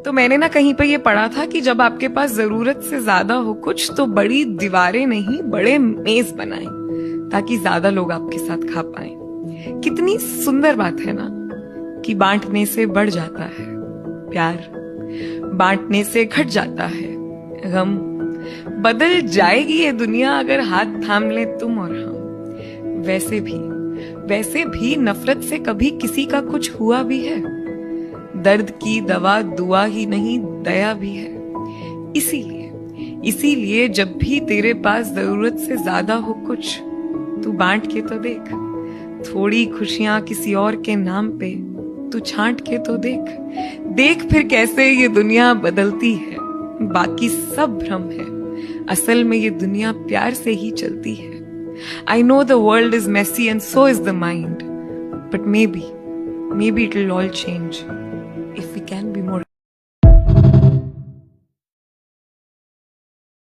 तो मैंने ना कहीं पे ये पढ़ा था कि जब आपके पास जरूरत से ज्यादा हो कुछ तो बड़ी दीवारें नहीं बड़े मेज बनाएं ताकि ज्यादा लोग आपके साथ खा पाए। कितनी सुंदर बात है ना कि बांटने से बढ़ जाता है प्यार, बांटने से घट जाता है गम। बदल जाएगी ये दुनिया अगर हाथ थाम ले तुम और हम। वैसे भी नफरत से कभी किसी का कुछ हुआ भी है। दर्द की दवा दुआ ही नहीं दया भी है। इसीलिए जब भी तेरे पास जरूरत से ज्यादा हो कुछ तू बांट के तो देख। थोड़ी खुशियां किसी और के नाम पे तू छांट के तो देख फिर कैसे ये दुनिया बदलती है। बाकी सब भ्रम है, असल में ये दुनिया प्यार से ही चलती है। I know the world is messy and so is the mind, but maybe it'll all change.